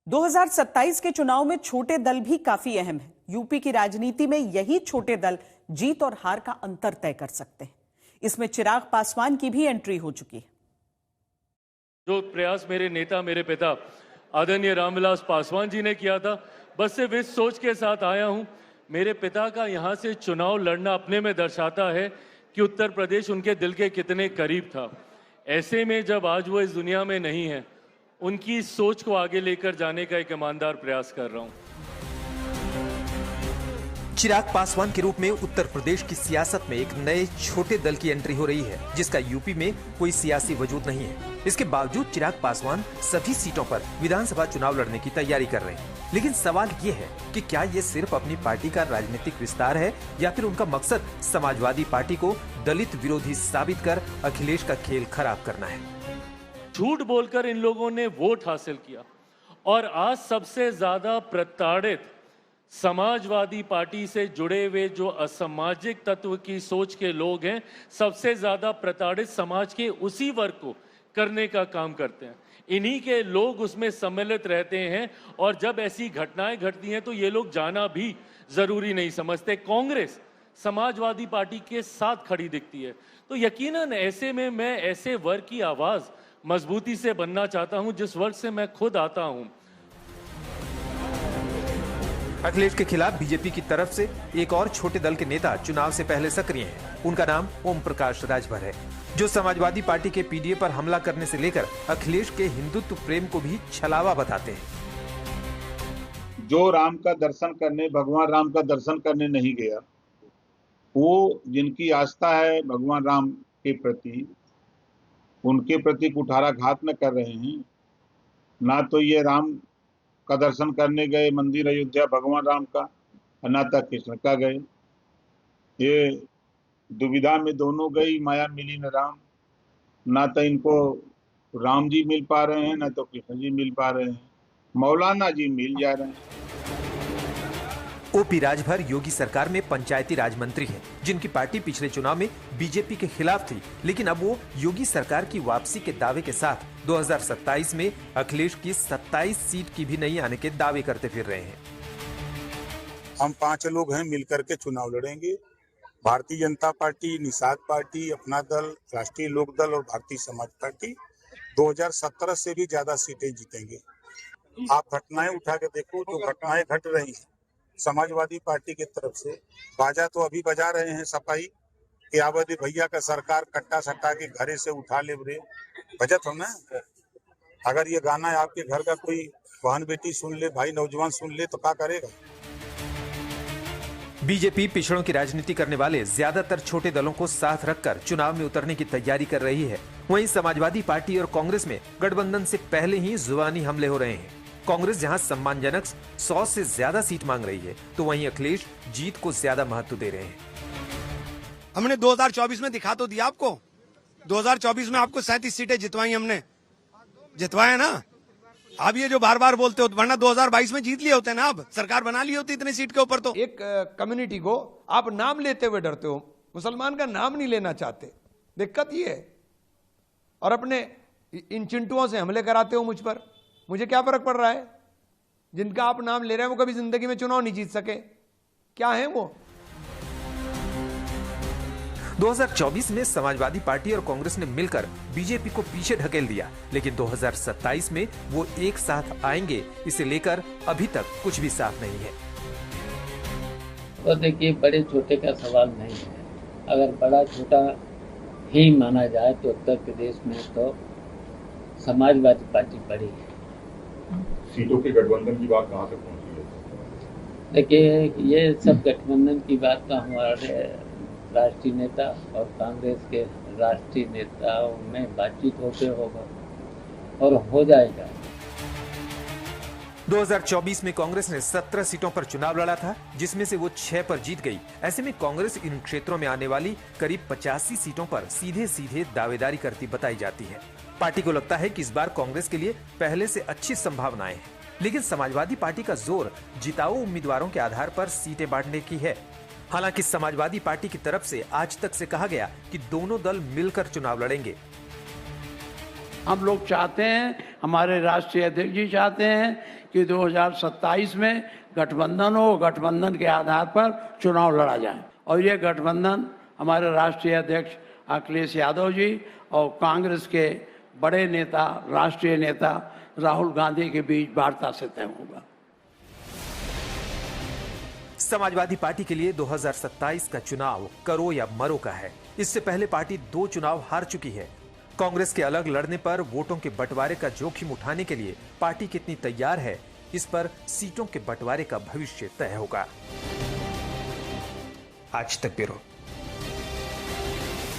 2027 के चुनाव में छोटे दल भी काफी अहम है। यूपी की राजनीति में यही छोटे दल जीत और हार का अंतर तय कर सकते हैं। इसमें चिराग पासवान की भी एंट्री हो चुकी है। जो प्रयास मेरे नेता, मेरे पिता आदरणीय रामविलास पासवान जी ने किया था, बस सिर्फ इस सोच के साथ आया हूं। मेरे पिता का यहां से चुनाव लड़ना अपने में दर्शाता है कि उत्तर प्रदेश उनके दिल के कितने करीब था। ऐसे में जब आज वो इस दुनिया में नहीं है, उनकी सोच को आगे लेकर जाने का एक ईमानदार प्रयास कर रहा हूं। चिराग पासवान के रूप में उत्तर प्रदेश की सियासत में एक नए छोटे दल की एंट्री हो रही है, जिसका यूपी में कोई सियासी वजूद नहीं है। इसके बावजूद चिराग पासवान सभी सीटों पर विधानसभा चुनाव लड़ने की तैयारी कर रहे हैं। लेकिन सवाल ये है कि क्या ये सिर्फ अपनी पार्टी का राजनीतिक विस्तार है या फिर उनका मकसद समाजवादी पार्टी को दलित विरोधी साबित कर अखिलेश का खेल खराब करना है। झूठ बोलकर इन लोगों ने वोट हासिल किया और आज सबसे ज्यादा प्रताड़ित समाजवादी पार्टी से जुड़े हुए जो असामाजिक तत्व की सोच के लोग हैं, सबसे ज्यादा प्रताड़ित समाज के उसी वर्ग को करने का काम करते हैं। इन्हीं के लोग उसमें सम्मिलित रहते हैं और जब ऐसी घटनाएं घटती हैं तो ये लोग जाना भी जरूरी नहीं समझते। कांग्रेस समाजवादी पार्टी के साथ खड़ी दिखती है, तो यकीनन ऐसे में मैं ऐसे वर्ग की आवाज मजबूती से बनना चाहता हूं जिस वर्ग से मैं खुद आता हूं। अखिलेश के खिलाफ बीजेपी की तरफ से एक और छोटे दल के नेता चुनाव से पहले सक्रिय हैं। उनका नाम ओम प्रकाश राजभर है, जो समाजवादी पार्टी के पीडीए पर हमला करने से लेकर अखिलेश के हिंदुत्व प्रेम को भी छलावा बताते हैं। जो राम का दर्शन करने, भगवान राम का दर्शन करने नहीं गया, वो जिनकी आस्था है भगवान राम के प्रति, उनके प्रति कुठाराघात न कर रहे हैं। ना तो ये राम का दर्शन करने गए मंदिर अयोध्या भगवान राम का, और ना तो कृष्ण का गए। ये दुविधा में दोनों गई, माया मिली न राम। ना तो इनको राम जी मिल पा रहे हैं, ना तो कृष्ण जी मिल पा रहे हैं, मौलाना जी मिल जा रहे हैं। ओपी राजभर योगी सरकार में पंचायती राज मंत्री हैं, जिनकी पार्टी पिछले चुनाव में बीजेपी के खिलाफ थी, लेकिन अब वो योगी सरकार की वापसी के दावे के साथ 2027 में अखिलेश की 27 सीट की भी नहीं आने के दावे करते फिर रहे हैं। हम 5 लोग हैं, मिलकर के चुनाव लड़ेंगे। भारतीय जनता पार्टी, निषाद पार्टी, अपना दल, राष्ट्रीय लोक दल और भारतीय समाज पार्टी 2017 से भी ज्यादा सीटें जीतेंगे। आप घटनाएं उठा के देखो, जो घटनाएं घट रही हैं समाजवादी पार्टी की तरफ से, बाजा तो अभी बजा रहे हैं सपाई कि आवधी भैया का सरकार कट्टा सट्टा के घरे से उठा ले रे, बजट हो ना। अगर ये गाना आपके घर का कोई बहन बेटी सुन ले, भाई नौजवान सुन ले, तो क्या करेगा। बीजेपी पिछड़ों की राजनीति करने वाले ज्यादातर छोटे दलों को साथ रखकर चुनाव में उतरने की तैयारी कर रही है। वहीं समाजवादी पार्टी और कांग्रेस में गठबंधन से पहले ही जुबानी हमले हो रहे हैं। कांग्रेस जहां सम्मानजनक 100 से ज्यादा सीट मांग रही है, तो वहीं अखिलेश जीत को ज्यादा महत्व दे रहे हैं। हमने 2024 में दिखा तो दिया आपको, 2024 में आपको 37 सीटें जितवाई, हमने जितवाया ना। अब ये जो बार बार बोलते हो, वरना 2022 में जीत लिए होते ना, अब सरकार बना ली होती इतने सीट के ऊपर। तो एक कम्युनिटी को आप नाम लेते हुए डरते हो, मुसलमान का नाम नहीं लेना चाहते, दिक्कत ये है। और अपने इन चिंटुओं से हमले कराते हो मुझ पर, मुझे क्या फर्क पड़ रहा है। जिनका आप नाम ले रहे हैं वो कभी जिंदगी में चुनाव नहीं जीत सके, क्या है वो। 2024 में समाजवादी पार्टी और कांग्रेस ने मिलकर बीजेपी को पीछे ढकेल दिया, लेकिन 2027 में वो एक साथ आएंगे, इसे लेकर अभी तक कुछ भी साफ नहीं है। तो देखिए, बड़े छोटे का सवाल नहीं है। अगर बड़ा छोटा ही माना जाए तो उत्तर प्रदेश में तो समाजवादी पार्टी बड़ी है। सीटों के गठबंधन की बात कहां तक पहुंची है? देखिए, ये सब गठबंधन की बात तो हमारे राष्ट्रीय नेता और कांग्रेस के राष्ट्रीय नेताओं में बातचीत होते होगा और हो जाएगा। 2024 में कांग्रेस ने 17 सीटों पर चुनाव लड़ा था, जिसमें से वो 6 पर जीत गई। ऐसे में कांग्रेस इन क्षेत्रों में आने वाली करीब 85 सीटों पर सीधे सीधे दावेदारी करती बताई जाती है। पार्टी को लगता है कि इस बार कांग्रेस के लिए पहले से अच्छी संभावनाएं हैं, लेकिन समाजवादी पार्टी का जोर जिताऊ उम्मीदवारों के आधार पर सीटें बांटने की है। हालांकि समाजवादी पार्टी की तरफ से आज तक से कहा गया कि दोनों दल मिलकर चुनाव लड़ेंगे। हम लोग चाहते हैं, हमारे राष्ट्रीय अध्यक्ष जी चाहते हैं कि 2027 में गठबंधन हो, गठबंधन के आधार पर चुनाव लड़ा जाए। और ये गठबंधन हमारे राष्ट्रीय अध्यक्ष अखिलेश यादव जी और कांग्रेस के बड़े नेता, राष्ट्रीय नेता राहुल गांधी के बीच वार्ता से तय होगा। समाजवादी पार्टी के लिए 2027 का चुनाव करो या मरो का है। इससे पहले पार्टी 2 चुनाव हार चुकी है। कांग्रेस के अलग लड़ने पर वोटों के बंटवारे का जोखिम उठाने के लिए पार्टी कितनी तैयार है, इस पर सीटों के बंटवारे का भविष्य तय होगा। आज तक ब्यूरो।